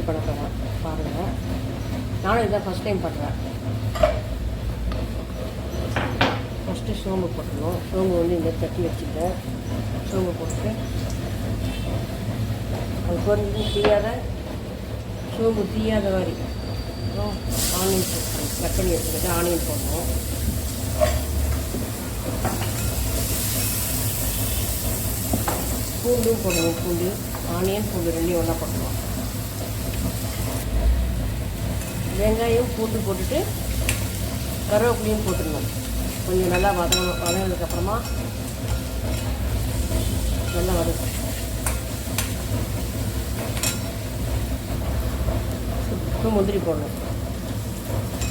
பண்ண போகிறேன். பாருங்கள், நானும் இதான் ஃபஸ்ட் டைம் பண்ணுறேன். ஃபஸ்ட்டு சோம்பு போட்டுக்கணும். சோம்பு வந்து இந்த தட்டி வச்சுட்டேன். சோம்பு போட்டு அது கொஞ்சம் தீயாத சோம்பு தீயாத மாதிரி ஆனியன் கட் பண்ணி வச்சுக்கிட்டு ஆனியன் போடணும். பூண்டும் போடணும். பூண்டு, ஆனியன், பூண்டு ரெண்டையும் ஒன்றா போட்டுருவோம். வெங்காயம் பூண்டு போட்டுட்டு கருவேப்பிலையும் போட்டுடணும். கொஞ்சம் நல்லா வதங்கினதுக்கப்புறமா நல்லா வதக்கும். இப்போ முந்திரி போடணும்.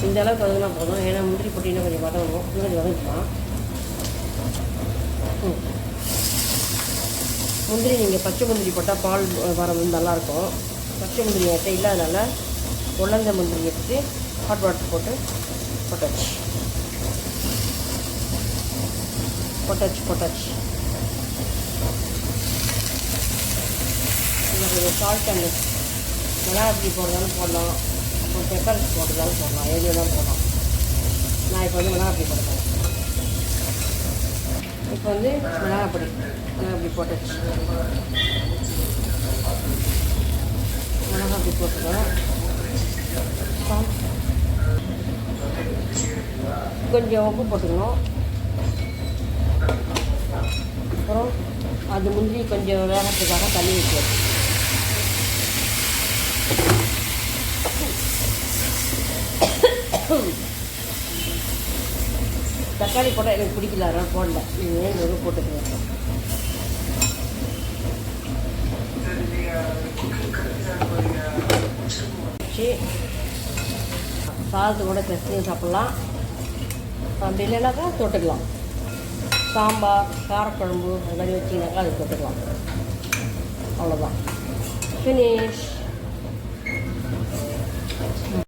இந்த அளவுக்கு வதங்கினா போதும். ஏன்னா முந்திரி போட்டிங்கன்னா கொஞ்சம் வதங்கணும். கொஞ்சம் வதக்கலாம். முந்திரி நீங்கள் பச்சை முந்திரி போட்டால் பால் வர நல்லாயிருக்கும். பச்சை முந்திரி என்கிட்ட இல்லாதனால உலர்ந்த முந்திரி எடுத்து ஹாட் வாட்டர் போட்டு போட்டாச்சு. இதில் கொஞ்சம் சால்ட் அண்ட் மிளகாப்பொடி போடுறதாலும் போடலாம், அப்புறம் பெப்பர் போடுறதாலும் போடலாம், எது வேணாலும் போடலாம். நான் இப்போ வந்து மிளகாப்பொடி போடுறேன். இப்போ வந்து மிளகாப்பொடி போட்டுச்சு. மிளகாப்பொடி போட்டுக்கலாம். கொஞ்சம் உப்பு போட்டுக்கணும். அப்புறம் அது முந்திரி கொஞ்சம் வேகத்துக்காக தண்ணி ஊற்றி தக்காளி போட்டால் எனக்கு பிடிக்கல, அதனால் போடல. நீங்கள் போட்டுக்கிறேன். சாதத்து கூட பெசஞ்சு சாப்பிட்லாம். அப்படி இல்லைனாக்கா தொட்டுக்கலாம். சாம்பார், காரக்குழம்பு அது மாதிரி வச்சிங்கனாக்கா அது தொட்டுக்கலாம். அவ்வளோதான், ஃபினிஷ்.